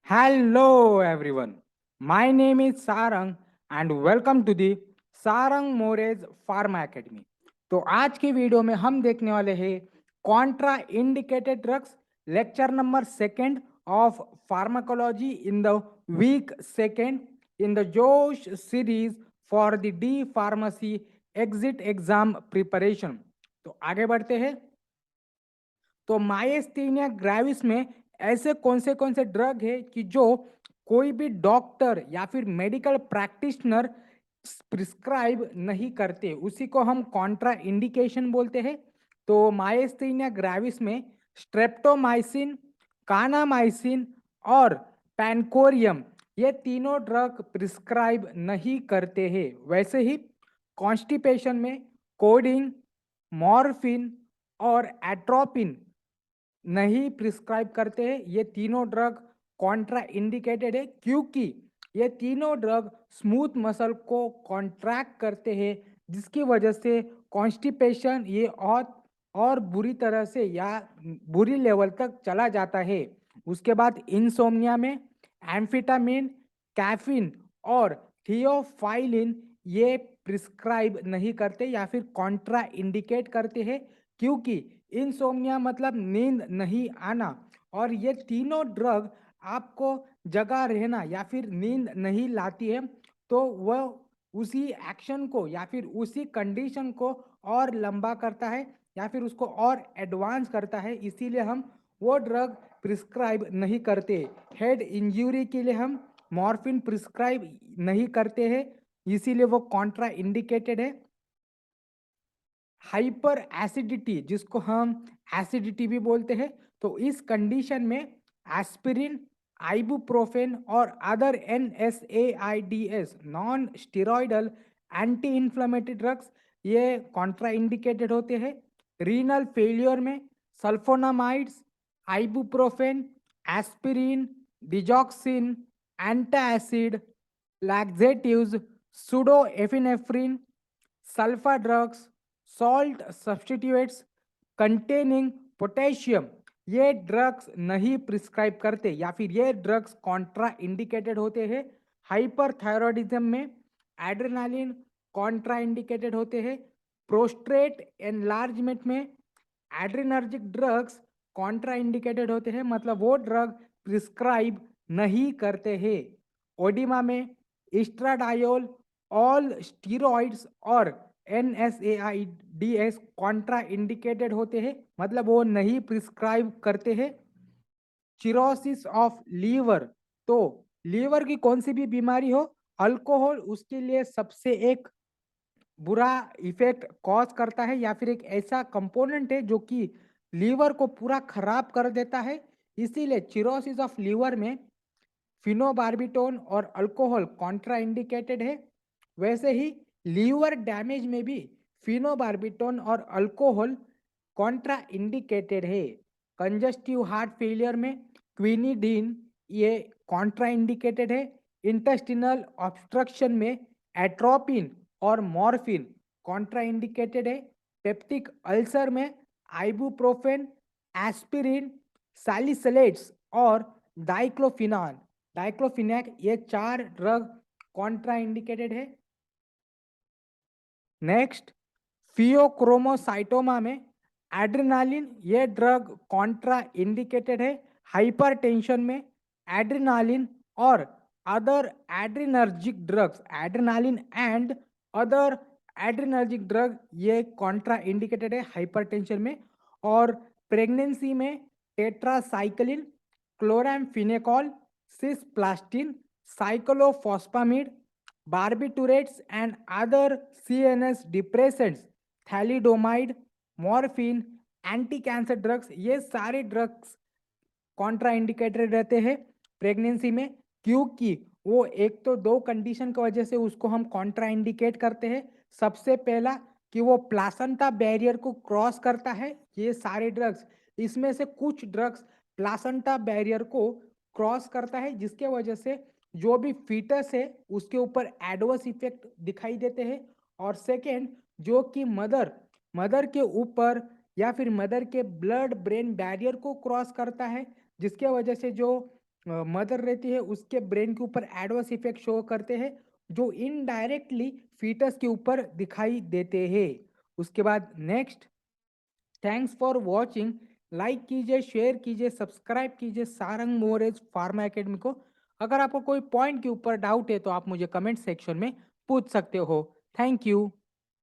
Hello everyone. My name is Sarang and welcome to the Sarang Moraes Pharma Academy. तो आज की video में हम देखने वाले हैं contraindicated drugs lecture number second of pharmacology in the week second in the Josh series for the D pharmacy exit exam preparation. तो आगे बढ़ते हैं। तो माइस्थेनिया ग्रेविस में ऐसे कौन से ड्रग है कि जो कोई भी डॉक्टर या फिर मेडिकल प्रैक्टिशनर प्रिस्क्राइब नहीं करते, उसी को हम कॉन्ट्रा इंडिकेशन बोलते हैं। तो माइस्थेनिया ग्रेविस में स्ट्रेप्टोमाइसिन, कानामाइसिन और पैनकोरियम ये तीनों ड्रग प्रिस्क्राइब नहीं करते हैं। वैसे ही कॉन्स्टिपेशन में कोडिंग, मॉर्फिन और एट्रोपिन नहीं प्रिस्क्राइब करते हैं। ये तीनों ड्रग कॉन्ट्रा इंडिकेटेड है क्योंकि ये तीनों ड्रग स्मूथ मसल को कॉन्ट्रैक्ट करते हैं, जिसकी वजह से कॉन्स्टिपेशन ये और बुरी तरह से या बुरी लेवल तक चला जाता है। उसके बाद इंसोम्निया में एम्फिटामिन, कैफीन और थियोफाइलिन ये प्रिस्क्राइब नहीं करते या फिर कॉन्ट्रा इंडिकेट करते हैं क्योंकि इंसोम्निया मतलब नींद नहीं आना, और ये तीनों ड्रग आपको जगा रहना या फिर नींद नहीं लाती है। तो वह उसी एक्शन को या फिर उसी कंडीशन को और लंबा करता है या फिर उसको और एडवांस करता है, इसीलिए हम वो ड्रग प्रिस्क्राइब नहीं करते। हेड इंजरी के लिए हम मॉर्फिन प्रिस्क्राइब नहीं करते हैं, इसीलिए वो कॉन्ट्रा इंडिकेटेड है। हाइपर एसिडिटी, जिसको हम एसिडिटी भी बोलते हैं, तो इस कंडीशन में एस्पिरिन, आइबुप्रोफेन और other NSAIDs non steroidal anti inflammatory drugs ये कॉन्ट्रा इंडिकेटेड होते हैं। रीनल फेलियर में sulphonamides, ibuprofen, aspirin, digoxin, antacid, laxatives, pseudoepinephrine, sulfur drugs, salt substitutes containing potassium ये ड्रग्स नहीं प्रिस्क्राइब करते या फिर ये ड्रग्स कॉन्ट्रा इंडिकेटेड होते हैं। हाइपरथायरॉयडिज्म में एड्रेनालिन कॉन्ट्रा इंडिकेटेड होते हैं। प्रोस्ट्रेट एनलार्जमेंट में एड्रेनर्जिक ड्रग्स कॉन्ट्रा इंडिकेटेड होते हैं, मतलब वो ड्रग प्रिस्क्राइब नहीं करते हैं। ओडिमा में इस्ट्राडायोल, ऑल स्टीरॉइड्स और NSAIDs कॉन्ट्रा इंडिकेटेड होते हैं, मतलब वो नहीं प्रिस्क्राइब करते हैं। चिरोसिस ऑफ लीवर, तो लीवर की कौन सी भी बीमारी हो, अल्कोहल उसके लिए सबसे एक बुरा इफेक्ट कॉज करता है या फिर एक ऐसा कंपोनेंट है जो कि लीवर को पूरा खराब कर देता है। इसीलिए चिरोसिस ऑफ लीवर में फिनोबार्बिटोन और अल्कोहल कॉन्ट्रा इंडिकेटेड है। वैसे ही लीवर डैमेज में भी फिनोबार्बिटोन और अल्कोहल कॉन्ट्रा इंडिकेटेड है। कंजस्टिव हार्ट फेलियर में क्विनिडीन ये कॉन्ट्रा इंडिकेटेड है। इंटेस्टिनल ऑब्स्ट्रक्शन में एट्रोपिन और मॉर्फिन कॉन्ट्रा इंडिकेटेड है। पेप्टिक अल्सर में आइबुप्रोफेन, एस्पिरिन, सैलिसिलेट्स और डाइक्लोफिनैक ये चार ड्रग कॉन्ट्रा इंडिकेटेड है। नेक्स्ट, फियोक्रोमोसाइटोमा में एड्रेनालिन ये ड्रग कॉन्ट्रा इंडिकेटेड है। हाइपरटेंशन में एड्रेनालिन और other adrenergic drugs, adrenaline and other adrenergic drug ये कॉन्ट्रा इंडिकेटेड है हाइपरटेंशन में। और प्रेगनेंसी में tetracycline, chloramphenicol, cisplatin, cyclophosphamide, barbiturates and other CNS depressants, thalidomide, morphine, anti cancer drugs ये सारे ड्रग्स कॉन्ट्रा इंडिकेटेड रहते हैं प्रेगनेंसी में, क्योंकि वो एक तो दो कंडीशन की वजह से उसको हम कॉन्ट्रा इंडिकेट करते हैं। सबसे पहला कि वो प्लासेंटा बैरियर को क्रॉस करता है, ये सारे ड्रग्स, इसमें से कुछ ड्रग्स प्लासेंटा बैरियर को क्रॉस करता है, जिसके वजह से जो भी फीटस है उसके ऊपर एडवर्स इफेक्ट दिखाई देते हैं। और सेकेंड, जो कि मदर के ऊपर या फिर मदर के ब्लड ब्रेन बैरियर को क्रॉस करता है, जिसके वजह से जो मदर रहती है उसके ब्रेन के ऊपर एडवर्स इफेक्ट शो करते हैं जो इनडायरेक्टली फीटस के ऊपर दिखाई देते हैं। उसके बाद next, thanks for watching. Like कीजिए, शेयर कीजिए, सब्सक्राइब कीजिए सारंग मोरेज फार्मा एकेडमी को। अगर आपको कोई पॉइंट के ऊपर डाउट है तो आप मुझे कमेंट सेक्शन में पूछ सकते हो। Thank you.